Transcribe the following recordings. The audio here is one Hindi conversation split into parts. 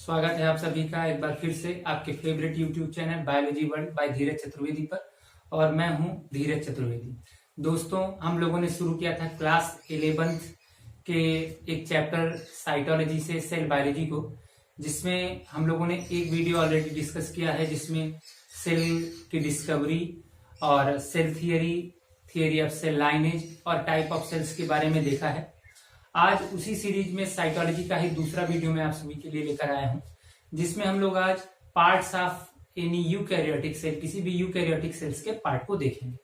स्वागत है आप सभी का एक बार फिर से आपके favourite YouTube channel biology world by Dheeraj Chaturvedi पर। और मैं हूं धीरज चतुर्वेदी। दोस्तों, हम लोगों ने शुरू किया था क्लास 11th के एक चैप्टर साइटोलॉजी से सेल बायोलॉजी को, जिसमें हम लोगों ने एक वीडियो ऑलरेडी डिस्कस किया है, जिसमें सेल की डिस्कवरी और cell theory of cell lineage और टाइप ऑफ सेल्स के बारे में देखा है। आज उसी सीरीज में साइटोलॉजी का ही दूसरा वीडियो मैं आप सभी के लिए लेकर आया हूं, जिसमें हम लोग आज parts of any eukaryotic cell, किसी भी यूकैरियोटिक सेल्स के पार्ट को देखेंगे।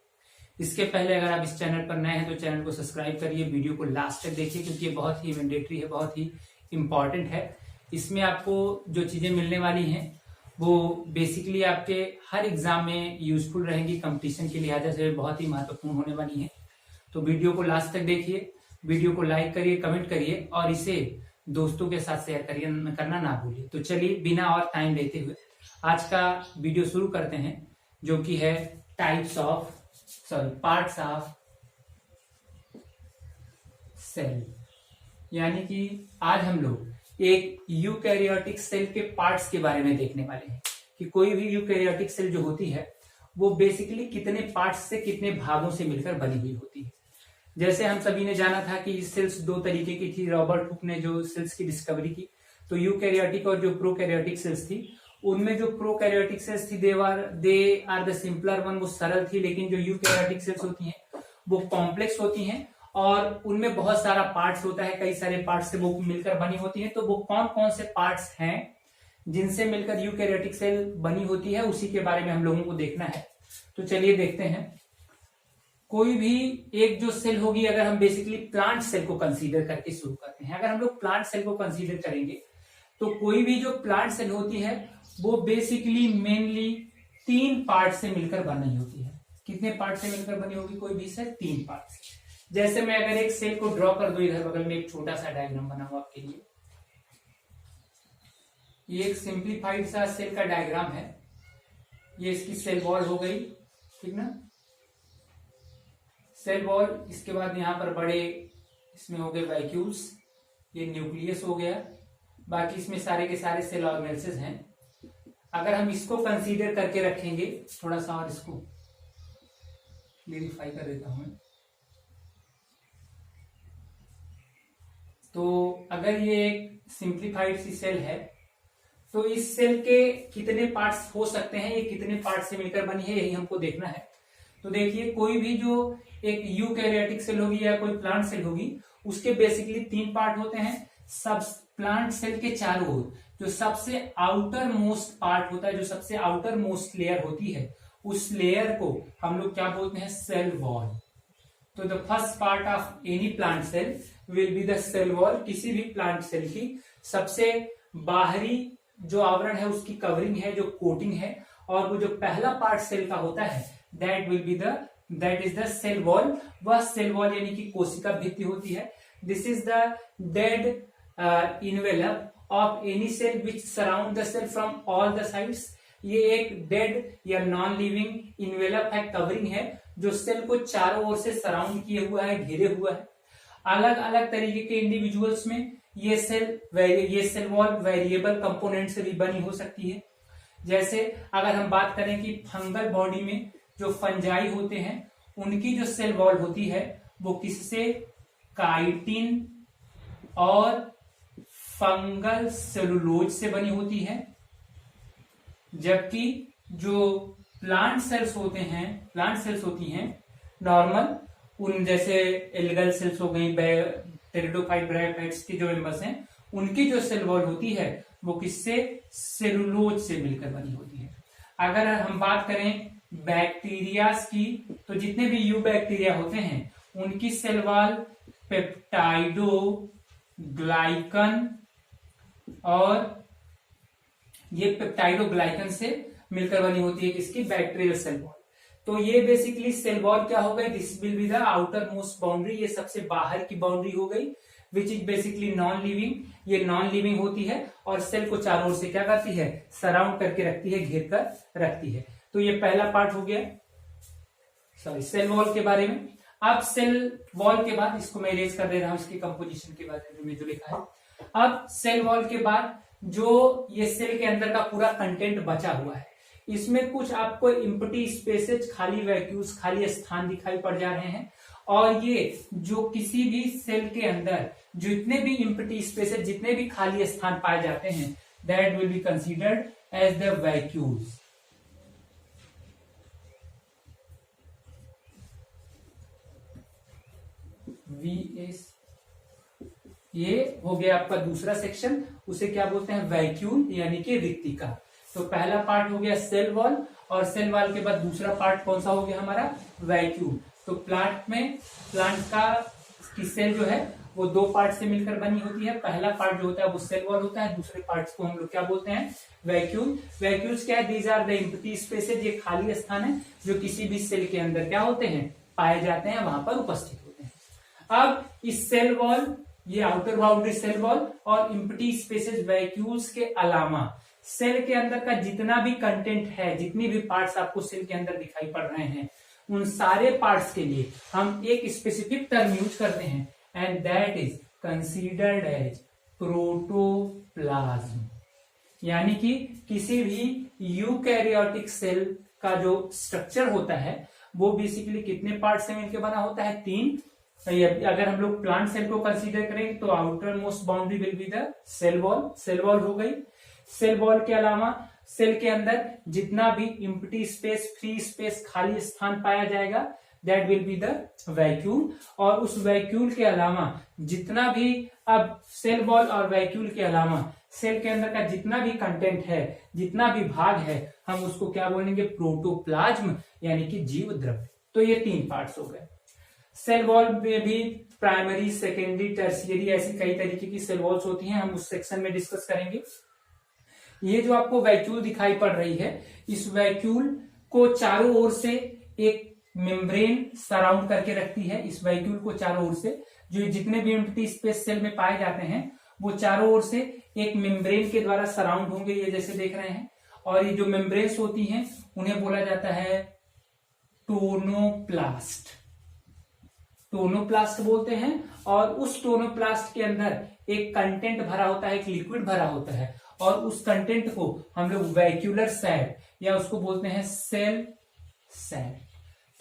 इसके पहले अगर आप इस चैनल पर नए हैं तो चैनल को सब्सक्राइब करिए, वीडियो को लास्ट तक देखिए, क्योंकि ये बहुत ही मैंडेटरी है, बहुत ही इंपॉर्टेंट है। इसमें आपको जो चीजें मिलने वाली हैं वो बेसिकली आपके हर एग्जाम में यूजफुल रहेंगी, कंपटीशन के लिहाजा से बहुत ही महत्वपूर्ण होने वाली है। तो वीडियो को लास्ट तक देखिए, वीडियो को लाइक करिए, कमेंट करिए और इसे दोस्तों के साथ शेयर करिए, करना ना भूलिए। तो चलिए बिना और टाइम लेते हुए आज का वीडियो शुरू करते हैं, जो कि है पार्ट्स ऑफ सेल। यानी कि आज हम लोग एक यूकैरियोटिक सेल के पार्ट्स के बारे में देखने वाले हैं कि कोई भी यूकैरियोटिक सेल जो होती है वो बेसिकली कितने पार्ट्स से, कितने भागों से मिलकर बनी हुई होती है। जैसे हम सभी ने जाना था कि सेल्स दो तरीके की थी। रॉबर्ट हुक ने जो सेल्स की डिस्कवरी की, तो यूकैरियोटिक और जो प्रोकैरियोटिक सेल्स थी, उनमें जो प्रोकैरियोटिक सेल्स थी they are the simpler one, वो सरल थी। लेकिन जो यूकैरियोटिक सेल्स होती हैं वो कॉम्प्लेक्स होती हैं और उनमें बहुत सारा पार्ट्स होता है, कई सारे पार्ट्स से वो मिलकर बनी होती हैं। तो वो कौन कौन से पार्ट्स हैं जिनसे मिलकर यूकैरियोटिक सेल बनी होती है, उसी के बारे में हम लोगों को देखना है। तो चलिए देखते हैं। कोई भी एक जो सेल होगी, अगर हम बेसिकली प्लांट सेल को कंसीडर करके शुरू करते हैं, अगर हम लोग प्लांट सेल को कंसीडर करेंगे तो कोई भी जो प्लांट सेल होती है वो बेसिकली मेनली 3 पार्ट से मिलकर बनी होती है। कितने पार्ट से मिलकर बनी होगी कोई भी सेल? 3 पार्ट से। जैसे मैं अगर एक सेल को ड्रॉ कर दूं, इधर बगल में एक छोटा सा डायग्राम बना हुआ आपके लिए, ये एक सिंप्लीफाइड सा सेल का डायग्राम है। ये इसकी सेल वॉल हो गई, ठीक ना, सेल वॉल। इसके बाद यहाँ पर बड़े इसमें हो गए वैक्यूल्स, ये न्यूक्लियस हो गया। बाकी इसमें सारे के सारे सेल ऑर्गेनेल्स हैं। अगर हम इसको कंसीडर करके रखेंगे, थोड़ा सा और इसको क्लियरिफाई कर देता हूं। तो अगर ये एक सिंप्लीफाइड सी सेल है तो इस सेल के कितने पार्ट्स हो सकते हैं, ये कितने पार्ट से मिलकर बनी है, यही हमको देखना है। तो देखिए, कोई भी जो एक यूकैरियोटिक सेल होगी या कोई प्लांट सेल होगी, उसके बेसिकली 3 पार्ट होते हैं। सब प्लांट सेल के चारों ओर जो सबसे आउटर मोस्ट पार्ट होता है, जो सबसे आउटर मोस्ट लेयर होती है, उस लेयर को हम लोग क्या बोलते हैं? Cell wall. तो the first part of any plant cell will be the cell wall. किसी भी प्लांट सेल की सबसे बाहरी जो आवरण है, उसकी कवरिंग है, जो कोटिंग है, और वो जो पहला पार्ट सेल का होता है that is the cell wall. वह सेल वॉल यानी कि कोशिका भित्ति होती है। This is the dead envelope of any cell which surround the cell from all the sides. ये एक डेड या नॉन लिविंग इनवेलप है, कवरिंग है, जो सेल को चारों ओर से सराउंड किए हुआ है, घेरे हुआ है। अलग अलग तरीके के इंडिविजुअल्स में ये सेल वॉल वेरिएबल कंपोनेंट से भी बनी हो सकती है। जैसे अगर हम बात करें कि फंगल बॉडी में जो फंजाई होते हैं, उनकी जो सेल वॉल होती है वो किससे? काइटिन और फंगल सेलुलोज से बनी होती है। जबकि जो प्लांट सेल्स होती हैं नॉर्मल, उन जैसे एल्गल सेल्स हो गई, टेरिडोफाइट, ब्रायोफाइट्स के जो मेंबर्स हैं, उनकी जो सेल वॉल होती है वो किससे? सेलुलोज से मिलकर बनी होती है। अगर हम बात करें बैक्टीरियाज की, तो जितने भी यू बैक्टीरिया होते हैं उनकी सेल वॉल पेप्टाइडो ग्लाइकन और ये पेप्टाइडो ग्लाइकन से मिलकर बनी होती है, किसकी? Bacterial cell wall. तो ये बेसिकली सेल वॉल क्या हो गई? This will be the outer most boundary, ये सबसे बाहर की बाउंड्री हो गई, which is basically non living. ये नॉन लिविंग होती है और सेल को चारों ओर से क्या करती है? सराउंड करके रखती है, घेर कर रखती है। तो ये पहला पार्ट हो गया सेल वॉल के बारे में। अब सेल वॉल के बाद, इसको मैं इरेज कर दे रहा हूं, इसकी कंपोजिशन के बारे में जो लिखा है। अब सेल वॉल के बाद जो ये सेल के अंदर का पूरा कंटेंट बचा हुआ है, इसमें कुछ आपको एम्प्टी स्पेसेज, खाली वैक्यूल्स, खाली स्थान दिखाई पड़ जा रहे हैं। और ये जो किसी भी सेल के अंदर जितने भी एम्प्टी स्पेसेज, जितने भी खाली स्थान पाए जाते हैं, that will be considered as the vacuoles. VS, ये हो गया आपका दूसरा सेक्शन, उसे क्या बोलते हैं, वैक्यूल यानी कि रिक्तिका। तो पहला पार्ट हो गया सेल वॉल, और सेल वॉल के बाद दूसरा पार्ट कौन सा हो गया हमारा, वैक्यूल। तो प्लांट की सेल जो है वो दो पार्ट से मिलकर बनी होती है। पहला पार्ट जो होता है वो सेल वॉल होता है, दूसरे पार्ट को हम लोग क्या बोलते हैं, वैक्यूल। वैक्यूल्स क्या है, these are the empty spaces, ये खाली स्थान है जो किसी भी सेल के अंदर क्या होते हैं, पाए जाते हैं, वहां पर उपस्थित होते हैं। अब इस सेल वॉल, ये आउटर बाउंड्री सेल वॉल और एम्प्टी स्पेसेज वैक्यूल्स के अलावा सेल के अंदर का जितना भी कंटेंट है, जितनी भी पार्ट्स आपको सेल के अंदर दिखाई पड़ रहे हैं, उन सारे पार्ट्स के लिए हम एक स्पेसिफिक टर्म यूज करते हैं, and that is considered as protoplasm. यानी कि किसी भी यूकैरियोटिक सेल का जो स्ट्रक्चर होता है वो बेसिकली कितने पार्ट से मिलकर बना होता है, 3। अगर हम लोग प्लांट सेल को कंसीडर करें तो outer most boundary will be the cell wall, cell wall हो गई। सेल वॉल के अलावा सेल के अंदर जितना भी एम्प्टी स्पेस, फ्री स्पेस, खाली स्थान पाया जाएगा, that will be the vacuole. और उस वैक्यूल के अलावा जितना भी, अब सेल वॉल और वैक्यूल के अलावा सेल के अंदर का जितना भी कंटेंट है, जितना भी भाग है, हम उसको क्या बोलेंगे, प्रोटोप्लाज्म यानी कि जीव द्रव्य। तो ये 3 पार्ट्स हो गए। सेल वॉल में भी प्राइमरी, सेकेंडरी, टर्शियरी, ऐसी कई तरीके की सेल वॉल्स होती हैं, हम उस सेक्शन में डिस्कस करेंगे। ये जो आपको वैक्यूल दिखाई पड़ रही है, इस वैक्यूल को चारों ओर से एक मेम्ब्रेन सराउंड करके रखती है। इस वैक्यूल को चारों ओर से, जो जितने भी एम्प्टी स्पेस सेल में पाए जाते हैं, वो चारों ओर से एक मेम्ब्रेन के द्वारा सराउंड होंगे, ये जैसे देख रहे हैं। और ये जो मेम्ब्रेन्स होती हैं उन्हें बोला जाता है टोनोप्लास्ट, टोनोप्लास्ट बोलते हैं। और उस टोनोप्लास्ट के अंदर एक कंटेंट भरा होता है, एक लिक्विड भरा होता है, और उस कंटेंट को हम लोग वैक्यूलर सैड या उसको बोलते हैं सेल सैड।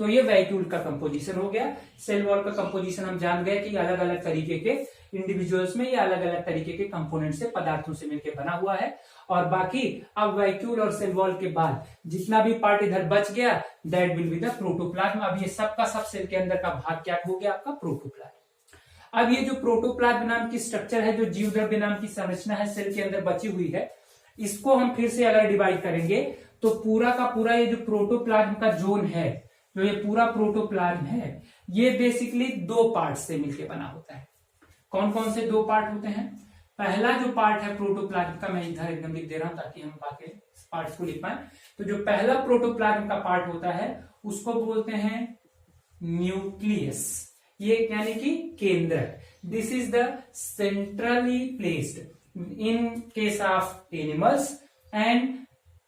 तो ये वैक्यूल का कंपोजिशन हो गया। सेल वॉल का कंपोजिशन हम जान गए कि अलग अलग तरीके के इंडिविजुअल्स में या अलग अलग तरीके के कंपोनेंट से, पदार्थों से मिलकर बना हुआ है। और बाकी अब वैक्यूल और सेल वॉल के बाद जितना भी पार्ट इधर बच गया, that will be the protoplasm. अब ये सब का सब सेल के अंदर का भाग क्या हो गया, आपका प्रोटोप्लाज्म। अब ये जो प्रोटोप्लाज्म नाम की स्ट्रक्चर है, जो जीव द्रव्य नाम की संरचना है सेल के अंदर बची हुई है, इसको हम फिर से अगर डिवाइड करेंगे तो पूरा का पूरा ये जो प्रोटोप्लाज्म का जोन है, जो ये पूरा प्रोटोप्लाज्म है, ये बेसिकली 2 पार्ट से मिलकर बना होता है। कौन कौन से 2 पार्ट होते हैं? पहला जो पार्ट है प्रोटोप्लाज्म का, मैं इधर एकदम लिख दे रहा हूं ताकि हम बाकी पार्ट्स को लिख पाए। तो जो पहला प्रोटोप्लाज्म का पार्ट होता है उसको बोलते हैं न्यूक्लियस, ये यानी कि केंद्र। This is the centrally placed in case of animals and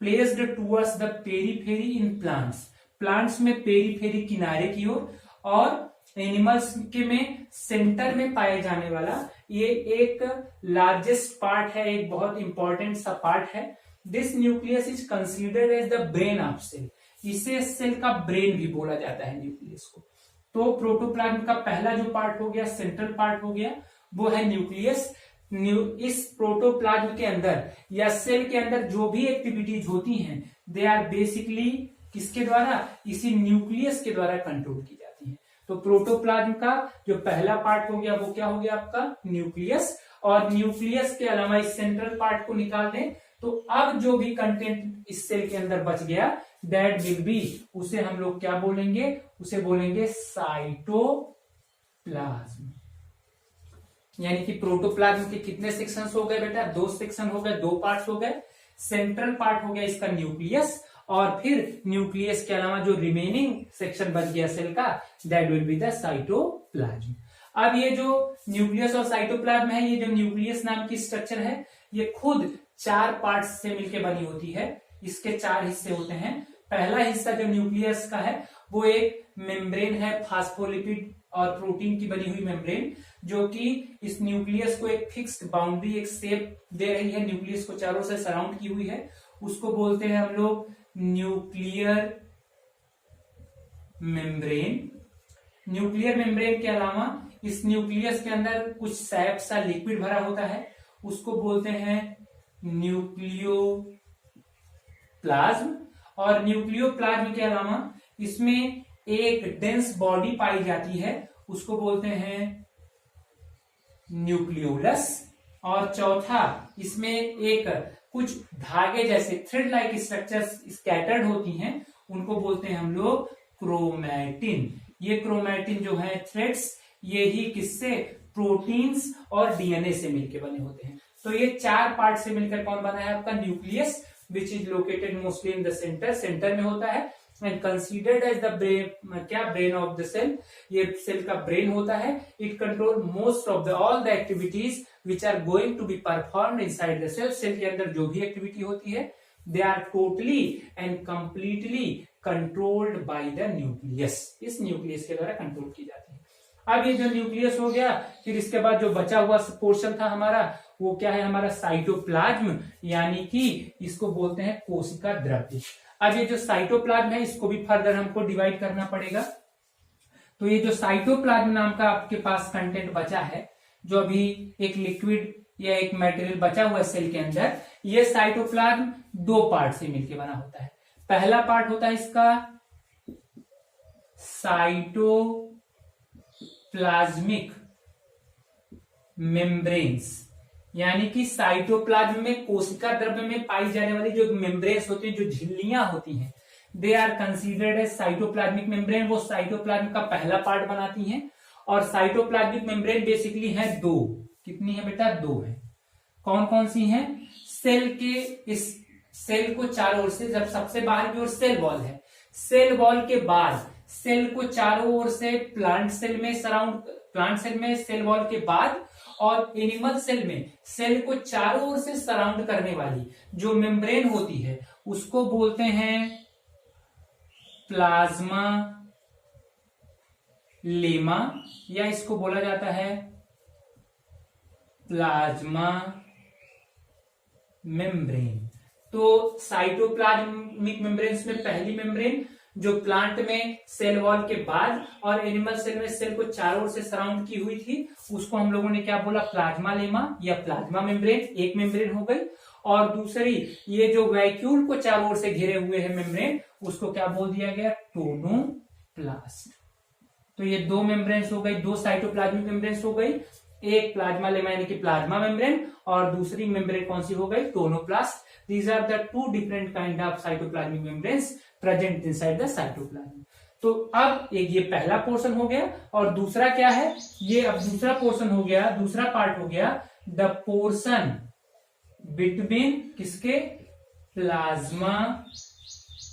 placed towards the periphery in plants. Plants में पेरीफेरी, किनारे की ओर, और एनिमल्स के में सेंटर में पाए जाने वाला ये एक लार्जेस्ट पार्ट है, एक बहुत इंपॉर्टेंट सा पार्ट है। This nucleus is considered as the brain of cell. इसे सेल का ब्रेन भी बोला जाता है न्यूक्लियस को। तो प्रोटोप्लाज्म का पहला जो पार्ट हो गया, सेंट्रल पार्ट हो गया, वो है न्यूक्लियस। इस प्रोटोप्लाज्म के अंदर या सेल के अंदर जो भी एक्टिविटीज होती हैं, दे आर बेसिकली किसके द्वारा, इसी न्यूक्लियस के द्वारा कंट्रोल की जाती है। तो प्रोटोप्लाज्म का जो पहला पार्ट हो गया वो क्या हो गया, आपका न्यूक्लियस। और न्यूक्लियस के अलावा इस सेंट्रल पार्ट को निकाल दें तो अब जो भी कंटेंट इस सेल के अंदर बच गया, दैट विल बी, उसे हम लोग क्या बोलेंगे, उसे बोलेंगे साइटोप्लाज्म। यानी कि प्रोटोप्लाज्म के कितने सेक्शंस हो गए बेटा, 2 सेक्शन हो गए, 2 पार्ट्स हो गए। सेंट्रल पार्ट हो गया इसका न्यूक्लियस, और फिर न्यूक्लियस के अलावा जो रिमेनिंग सेक्शन बच गया सेल का, that will be the cytoplasm. अब ये जो न्यूक्लियस और साइटोप्लाज्म है, ये जो न्यूक्लियस नाम की स्ट्रक्चर है, ये खुद 4 पार्ट्स से मिलकर बनी होती है। इसके 4 हिस्से होते हैं। पहला हिस्सा जो न्यूक्लियस का है वो एक मेम्ब्रेन है, फास्फोलिपिड और प्रोटीन की बनी हुई मेम्ब्रेन, जो कि इस न्यूक्लियस को एक फिक्स्ड बाउंड्री, एक शेप दे रही है, न्यूक्लियस को चारों से सराउंड की हुई है, उसको बोलते हैं हम लोग न्यूक्लियर मेम्ब्रेन। न्यूक्लियर मेम्ब्रेन के अलावा इस न्यूक्लियस के अंदर कुछ सैप सा लिक्विड भरा होता है, उसको बोलते हैं न्यूक्लियोप्लाज्म। और न्यूक्लियोप्लाज्म के अलावा इसमें एक डेंस बॉडी पाई जाती है, उसको बोलते हैं न्यूक्लियोलस। और चौथा, इसमें एक कुछ धागे जैसे थ्रेड लाइक स्ट्रक्चर्स स्कैटर्ड होती हैं, उनको बोलते हैं हम लोग क्रोमैटिन। ये क्रोमैटिन जो है थ्रेड्स, ये ही किससे, प्रोटीन्स और डीएनए से मिलकर बने होते हैं। तो ये 4 पार्ट से मिलकर कौन बना है आपका nucleus, which is located mostly in the centre, centre में होता है, and considered as the brain, क्या, ब्रेन ऑफ द सेल। ये सेल का ब्रेन होता है। It control most of the all the activities which are going to be performed inside the cell. Cell के अंदर जो भी एक्टिविटी होती है, they are totally and completely controlled by the nucleus. इस न्यूक्लियस के द्वारा कंट्रोल की जाती है। अब ये जो न्यूक्लियस हो गया, फिर इसके बाद जो बचा हुआ पोर्शन था हमारा, वो क्या है, हमारा साइटोप्लाज्म, यानी कि इसको बोलते हैं कोशिका द्रव्य। अब ये जो साइटोप्लाज्म है, इसको भी फर्दर हमको डिवाइड करना पड़ेगा। तो ये जो साइटोप्लाज्म नाम का आपके पास कंटेंट बचा है, जो अभी एक लिक्विड या एक मटेरियल बचा हुआ है सेल के अंदर, ये साइटोप्लाज्म 2 पार्ट से मिलकर बना होता है। पहला पार्ट होता है इसका साइटोप्लाज्मिक मेम्ब्रेन्स, यानी कि साइटोप्लाज्म में कोशिका द्रव्य में पाई जाने वाली जो मेम्ब्रेन्स होती है, जो झिल्लियां होती हैं, they are considered as cytoplasmic membrane. वो साइटोप्लाज्म का पहला पार्ट बनाती हैं। और साइटोप्लाज्मिक मेम्ब्रेन बेसिकली है 2। कितनी है बेटा, 2 है। कौन कौन सी हैं, सेल के इस सेल को चारों ओर से, जब सबसे बाहर की ओर सेल वॉल है, सेल वॉल के बाद सेल को चारों ओर से प्लांट सेल में सराउंड, प्लांट सेल में सेल वॉल के बाद, और एनिमल सेल में सेल को चारों ओर से सराउंड करने वाली जो मेम्ब्रेन होती है, उसको बोलते हैं प्लाज्मा लेमा, या इसको बोला जाता है प्लाज्मा मेम्ब्रेन। तो साइटोप्लाज्मिक मेम्ब्रेन्स में पहली मेम्ब्रेन जो प्लांट में सेल वॉल के बाद और एनिमल सेल में सेल को चारों ओर से सराउंड की हुई थी, उसको हम लोगों ने क्या बोला, प्लाज्मा लेमा या प्लाज्मा मेम्ब्रेन, एक मेम्ब्रेन हो गई। और दूसरी, ये जो वैक्यूल को चारों ओर से घेरे हुए है मेम्ब्रेन, उसको क्या बोल दिया गया, टोनोप्लास्ट। तो ये 2 मेम्ब्रेन्स हो गई, 2 साइटोप्लाज्मिक मेम्ब्रेन्स हो गई। एक प्लाज्मा लेमा यानी कि प्लाज्मा मेम्ब्रेन, और दूसरी मेम्ब्रेन कौन सी हो गई, tonoplast. These are the 2 different kind of cytoplasmic membranes present inside the cytoplasm. तो अब एक ये पहला पोर्शन हो गया, और दूसरा क्या है, ये अब दूसरा पोर्शन हो गया, दूसरा पार्ट हो गया द पोर्शन बिटवीन किसके, प्लाज्मा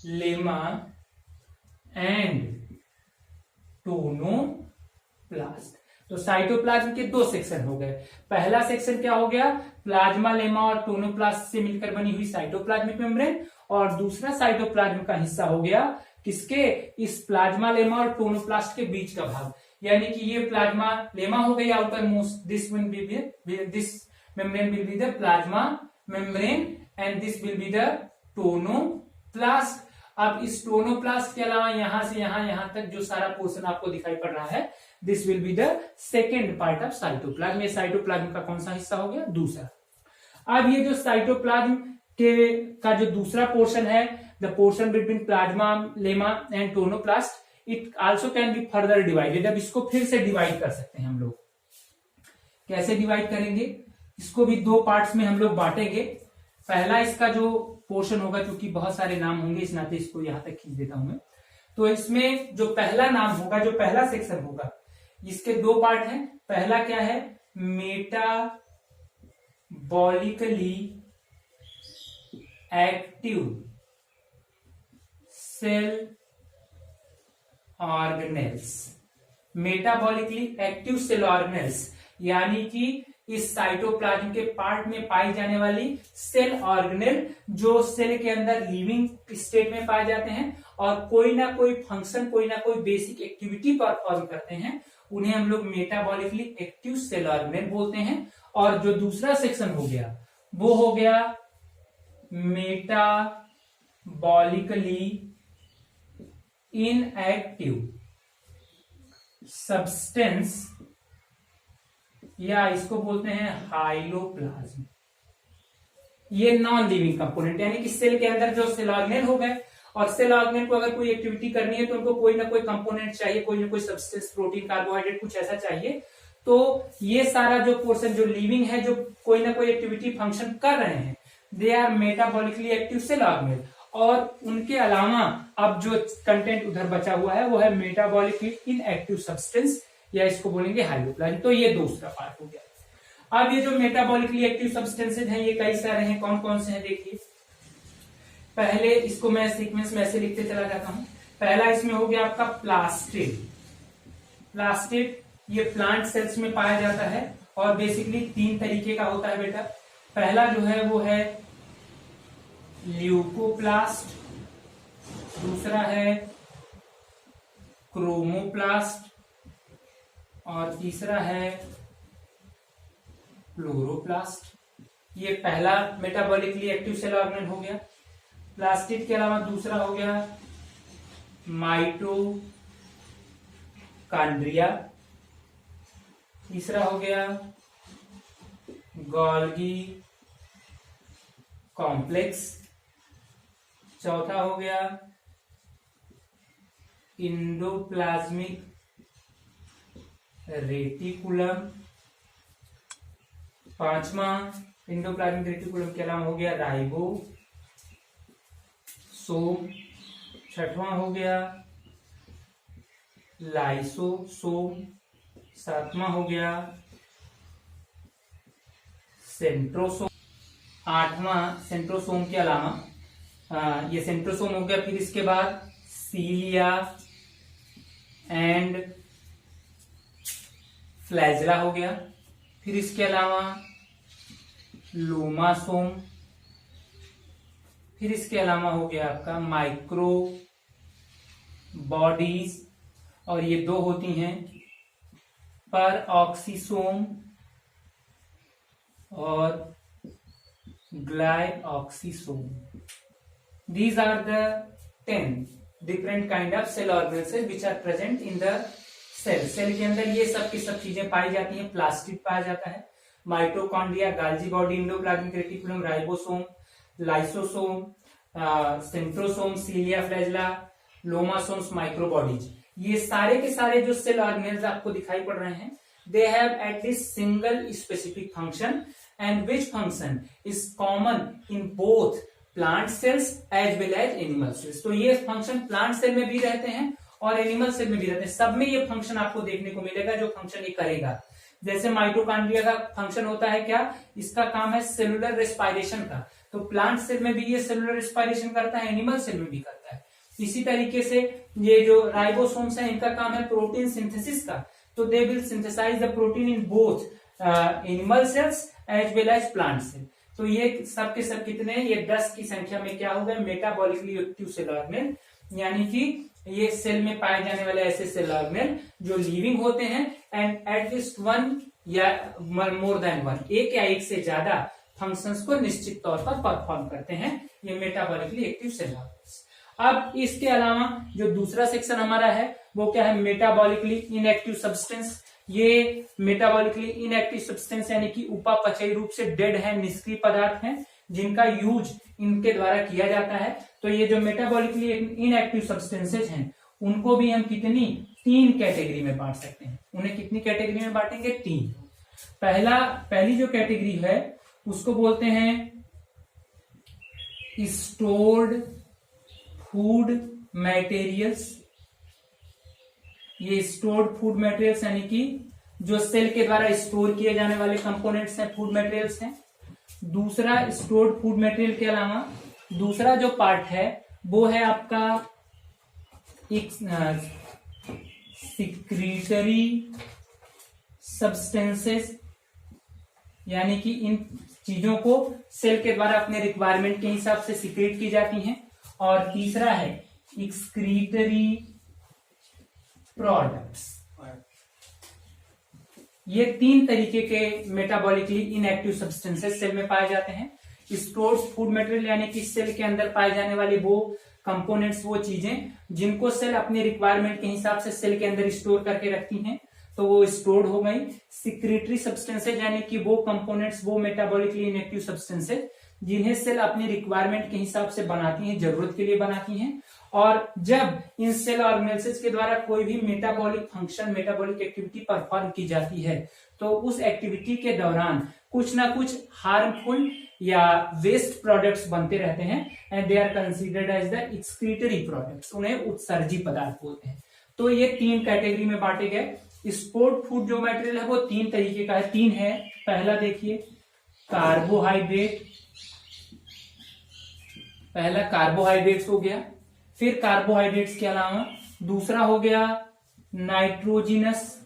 लेमा एंड टोनोप्लास्ट। तो साइटोप्लाज्म के 2 सेक्शन हो गए। पहला सेक्शन क्या हो गया, प्लाज्मा लेमा और टोनोप्लास्ट से मिलकर बनी हुई साइटोप्लाज्मिक मेम्ब्रेन, और दूसरा साइटोप्लाज्म का हिस्सा हो गया किसके, इस प्लाज्मा लेमा और टोनोप्लास्ट के बीच का भाग, यानी कि ये प्लाज्मा लेमा हो गई outer most, this membrane will be the plasma membrane and this will be the tonoplast. अब इस टोनोप्लास्ट के अलावा यहां से यहां तक जो सारा पोर्शन आपको दिखाई पड़ रहा है, this will be the second part of cytoplasm. ये साइटोप्लाज्म का कौन सा हिस्सा हो गया, दूसरा। अब ये जो साइटोप्लाज्म का जो दूसरा पोर्शन है, the portion between plasma lemma and tonoplast, it also can be further divided. अब इसको फिर से डिवाइड कर सकते हैं हम लोग। कैसे डिवाइड करेंगे, इसको भी 2 पार्ट्स में हम लोग बांटेंगे। पहला इसका जो पोर्शन होगा, क्योंकि बहुत सारे नाम होंगे इस नाते इसको यहां तक खींच देता हूं मैं, तो इसमें जो पहला नाम होगा, जो पहला सेक्शन होगा, इसके 2 पार्ट हैं। पहला क्या है, metabolically active cell organelles. Metabolically active cell organelles यानी कि इस साइटोप्लाज्म के पार्ट में पाई जाने वाली सेल ऑर्गेनेल, जो सेल के अंदर लिविंग स्टेट में पाए जाते हैं और कोई ना कोई फंक्शन, कोई ना कोई बेसिक एक्टिविटी परफॉर्म करते हैं, उन्हें हम लोग मेटाबॉलिकली एक्टिव सेल ऑर्गेनेल बोलते हैं। और जो दूसरा सेक्शन हो गया वो हो गया मेटाबॉलिकली इनएक्टिव सब्सटेंस, या इसको बोलते हैं हाइलोप्लाज्म। ये नॉन लिविंग कंपोनेंट, यानी कि सेल के अंदर जो सेल ऑर्गेनेल हो गए, और सेल ऑर्गेनेल को अगर कोई एक्टिविटी करनी है तो उनको कोई ना कोई कंपोनेंट चाहिए, कोई ना कोई सब्सटेंस, प्रोटीन, कार्बोहाइड्रेट, कुछ ऐसा चाहिए। तो ये सारा जो पोर्शन जो लिविंग है, जो कोई ना कोई एक्टिविटी फंक्शन कर रहे हैं, they are metabolically active cell organelle. और उनके अलावा अब जो कंटेंट उधर बचा हुआ है वो है मेटाबॉलिकली इनएक्टिव सब्सटेंस, या इसको बोलेंगे हाइलोप्लाज्म। तो ये दूसरा पार्ट हो गया। अब ये जो मेटाबॉलिकली एक्टिव सब्सटेंसेज हैं ये कई सारे हैं। कौन कौन से हैं देखिए। पहले इसको मैं सीक्वेंस में ऐसे लिखते चला जाता हूं। पहला इसमें हो गया आपका प्लास्टिड। प्लास्टिड ये प्लांट सेल्स में पाया जाता है और बेसिकली 3 तरीके का होता है बेटा। पहला जो है वो है ल्यूकोप्लास्ट, दूसरा है क्रोमोप्लास्ट, और तीसरा है क्लोरोप्लास्ट। ये पहला मेटाबॉलिकली एक्टिव सेल ऑर्गेनेल हो गया। प्लास्टिड के अलावा दूसरा हो गया माइटोकॉन्ड्रिया, तीसरा हो गया गोल्गी कॉम्प्लेक्स, चौथा हो गया इंडोप्लाज्मिक रेटिकुलम, पांचवा इंडोप्लाज्मिक रेटिकुलम के अलावा हो गया राइबोसोम, छठवां हो गया लाइसोसोम, सातवां हो गया सेंट्रोसोम, आठवां सेंट्रोसोम के अलावा ये सेंट्रोसोम हो गया। फिर इसके बाद सीलिया एंड फ्लैजला हो गया। फिर इसके अलावा लोमासोम, फिर इसके अलावा हो गया आपका माइक्रो बॉडीज, और ये 2 होती हैं पर ऑक्सीसोम और glyoxysome. These are the 10 different kind of cell organelles which are present in the cell. Cell के अंदर ये सब की सब चीजें पाई जाती हैं। प्लास्टिड पाया जाता है, mitochondria, Golgi body, endoplasmic reticulum, ribosome, lysosome, centrosome, cilia, flagella, lomasomes, microbodies. ये सारे के सारे जो सेल ऑर्गेनेल्स आपको दिखाई पड़ रहे हैं, they have at least single specific function and which function is common in both plant cells as well as animal cells. तो ये फंक्शन प्लांट सेल में भी रहते हैं और एनिमल सेल में भी रहते हैं। सब में ये फंक्शन आपको देखने को मिलेगा जो फंक्शन ये करेगा। जैसे माइटोकॉन्ड्रिया का फंक्शन होता है क्या, इसका काम है सेलुलर रेस्पायरेशन का, तो प्लांट सेल में भी ये सेलुलर रेस्पायरेशन करता है, एनिमल सेल में भी करता है। इसी तरीके से ये जो राइबोसोम्स हैं इनका काम है प्रोटीन सिंथेसिस का, तो they will synthesise the protein in both animal cells as well as plant cell. तो ये सब के सब कितने हैं, ये 10 की संख्या में क्या हो गए मेटाबॉलिकली एक्टिव सेल ऑर्गेनेल, यानी कि ये सेल में पाए जाने वाले ऐसे सेल ऑर्गेनेल जो लिविंग होते हैं एंड एटलीस्ट 1 या मोर देन 1, एक या एक से ज्यादा फंक्शंस को निश्चित तौर पर परफॉर्म करते हैं, ये मेटाबॉलिकली एक्टिव सेल ऑर्गेनेल्स। अब इसके अलावा जो दूसरा सेक्शन हमारा है वो क्या है, मेटाबॉलिकली इनएक्टिव सब्सटेंस। ये मेटाबॉलिकली इनएक्टिव सब्सटेंस यानी कि उपापचयी रूप से डेड है, निष्क्रिय पदार्थ हैं जिनका यूज इनके द्वारा किया जाता है। तो ये जो मेटाबॉलिकली इनएक्टिव सब्सटेंसेज हैं उनको भी हम कितनी 3 कैटेगरी में बांट सकते हैं। उन्हें कितनी कैटेगरी में बांटेंगे, 3। पहली जो कैटेगरी है उसको बोलते हैं स्टोर्ड फूड मटेरियल्स। ये स्टोर्ड फूड मटेरियल्स यानी कि जो सेल के द्वारा स्टोर किए जाने वाले कंपोनेंट्स हैं, फूड मटेरियल्स हैं। दूसरा स्टोर्ड फूड मटेरियल के अलावा दूसरा जो पार्ट है वो है आपका सिक्रीटरी सब्सटेंसेस, यानी कि इन चीजों को सेल के द्वारा अपने रिक्वायरमेंट के हिसाब से सिक्रेट की जाती हैं। और तीसरा है एक्सक्रीटरी प्रोडक्ट्स। ये 3 तरीके के मेटाबॉलिकली इनएक्टिव सब्सटेंसेस सेल में पाए जाते हैं। स्टोर्ड फूड मटेरियल यानी कि सेल के अंदर पाए जाने वाले वो कंपोनेंट्स, वो चीजें जिनको सेल अपने रिक्वायरमेंट के हिसाब से सेल के अंदर स्टोर करके रखती हैं, तो वो स्टोर्ड हो गई। सिक्रेटरी सब्सटेंसेज यानी कि वो कंपोनेंट्स, वो मेटाबॉलिकली इनएक्टिव सब्सटेंसेज जिन्हें सेल अपनी रिक्वायरमेंट के हिसाब से बनाती हैं, जरूरत के लिए बनाती हैं। और जब इन सेल ऑर्गेनेल्स के द्वारा कोई भी metabolic function, metabolic activity perform की जाती है, तो उस एक्टिविटी के दौरान कुछ ना कुछ हार्मफुल या वेस्ट प्रोडक्ट्स बनते रहते हैं and they are considered as the excretory products, उन्हें उत्सर्जी पदार्थ बोलते हैं। तो ये 3 कैटेगरी में बांटे गए। स्टोर्ड फूड जो मटेरियल है वो 3 तरीके का है, 3 है। पहला देखिए कार्बोहाइड्रेट, पहला कार्बोहाइड्रेट्स हो गया। फिर कार्बोहाइड्रेट्स के अलावा दूसरा हो गया नाइट्रोजिनस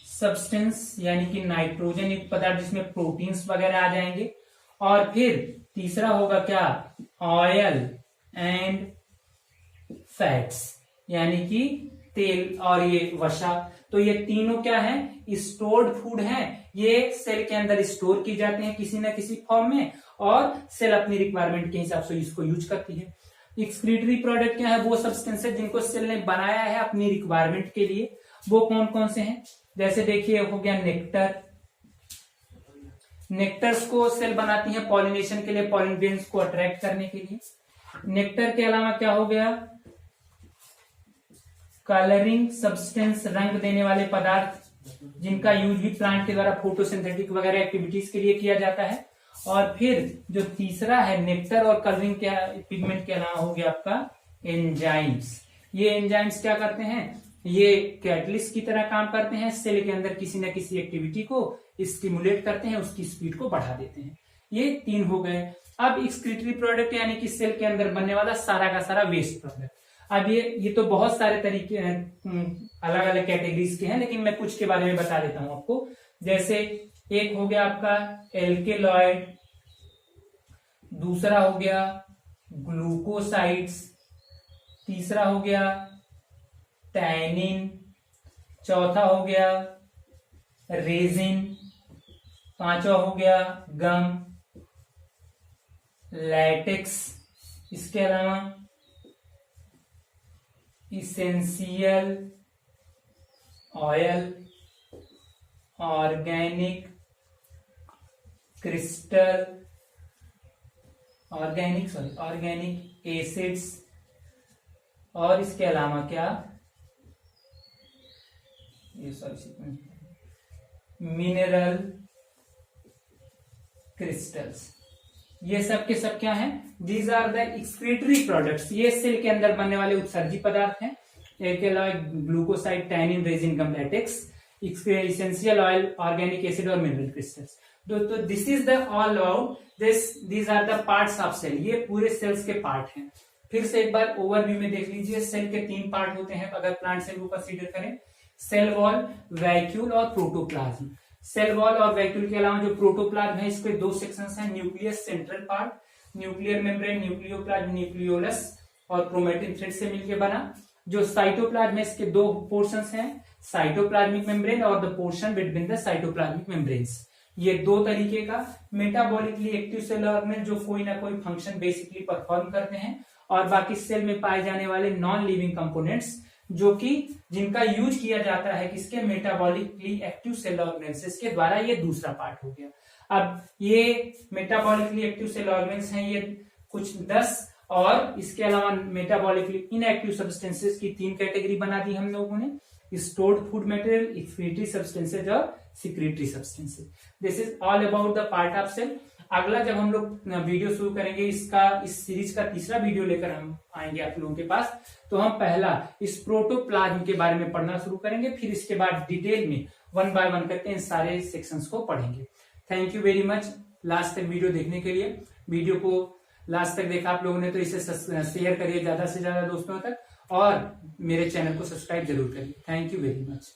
सब्सटेंस यानी कि नाइट्रोजन युक्त पदार्थ जिसमें प्रोटीन्स वगैरह आ जाएंगे। और फिर तीसरा होगा क्या, ऑयल एंड फैट्स यानी कि तेल और ये वसा। तो ये तीनों क्या है, स्टोर्ड फूड है। ये सेल के अंदर स्टोर की जाते हैं किसी न किसी फॉर्म में और सेल अपनी रिक्वायरमेंट के हिसाब से इसको यूज करती है। एक्सक्रीटरी प्रोडक्ट क्या है, वो सब्सटेंस है जिनको सेल ने बनाया है अपनी रिक्वायरमेंट के लिए। वो कौन कौन से हैं, जैसे देखिए हो गया नेक्टर। नेक्टर्स को सेल बनाती है पॉलिनेशन के लिए, पॉलिन ग्रेन्स को अट्रैक्ट करने के लिए। नेक्टर के अलावा क्या हो गया, कलरिंग सब्सटेंस, रंग देने वाले पदार्थ जिनका यूज भी प्लांट के द्वारा फोटोसिंथेटिक वगैरह एक्टिविटीज के लिए किया जाता है। और फिर जो तीसरा है नेक्टर और कलरिंग के पिगमेंट के अलावा हो गया आपका एंजाइम्स। ये एंजाइम्स क्या करते हैं, ये कैटलिस्ट की तरह काम करते हैं, सेल के अंदर किसी न किसी एक्टिविटी को स्टिमुलेट करते हैं, उसकी स्पीड को बढ़ा देते हैं। ये 3 हो गए। अब एक्सक्रीटरी प्रोडक्ट यानी कि सेल के अंदर बनने वाला सारा का सारा वेस्ट प्रोडक्ट। अब ये तो बहुत सारे तरीके अलग अलग कैटेगरीज के हैं, लेकिन मैं कुछ के बारे में बता देता हूं आपको। जैसे एक हो गया आपका एल्केलॉइड, दूसरा हो गया ग्लूकोसाइड्स, तीसरा हो गया टैनिन, चौथा हो गया रेजिन, पांचवा हो गया गम, लैटेक्स, इसके अलावा essential oil, organic crystal, organic acids, और इसके अलावा क्या, मिनरल क्रिस्टल्स। ये सब के सब क्या हैं, these are the excretory products. ये सेल के अंदर बनने वाले उत्सर्जी पदार्थ हैं। Alkaloid, glucoside, tannin, resin, gum, latex, essential oil, organic acid और मिनरल क्रिस्टल्स। तो this is the all about these are the parts of cell. ये पूरे सेल्स के पार्ट हैं। फिर से एक बार ओवरव्यू में देख लीजिए। सेल के 3 पार्ट होते हैं अगर प्लांट सेल को कंसीडर करें, सेल वॉल, वैक्यूल और प्रोटोप्लाज्म। सेल वॉल और वैक्यूल के अलावा जो प्रोटोप्लाज्म है, इसके 2 सेक्शंस हैं, nucleus central part, nuclear membrane, nucleoplasm, nucleolus और क्रोमेटिन थ्रेड से मिलकर बना। जो साइटोप्लाज्म है, इसके 2 पोर्शंस हैं, साइटोप्लाज्मिक मेम्ब्रेन और the portion between the cytoplasmic membranes. ये 2 तरीके का मेटाबॉलिकली एक्टिव सेल ऑर्गेनेल जो कोई ना कोई फंक्शन बेसिकली परफॉर्म करते हैं, और बाकी सेल में पाए जाने वाले नॉन लिविंग कंपोनेंट्स जो कि जिनका यूज किया जाता है किसके, मेटाबॉलिकली एक्टिव सेल ऑर्गेनेल्स के द्वारा। ये दूसरा पार्ट हो गया। अब ये मेटाबॉलिकली एक्टिव सेल ऑर्गेनेल्स हैं, ये कुछ 10, और इसके अलावा मेटाबॉलिकली इनएक्टिव सब्सटेंसेस की 3 कैटेगरी बना दी हम लोगों ने, stored food material, excretory substances और secretory substances. This is all about the part of cell. अगला जब हम लोग वीडियो शुरू करेंगे, इस सीरीज का तीसरा वीडियो लेकर हम आएंगे आप लोगों के पास, तो हम पहला इस प्रोटोप्लाज्म के बारे में पढ़ना शुरू करेंगे। फिर इसके बाद डिटेल में 1 बाय 1 करके इन सारे सेक्शंस को पढ़ेंगे। Thank you very much last तक वीडियो देखने के लिए। वीडियो को लास्ट तक देखा आप लोगों ने तो इसे शेयर करिए ज्यादा से ज्यादा दोस्तों तक, और मेरे चैनल को सब्सक्राइब जरूर करिए। Thank you very much.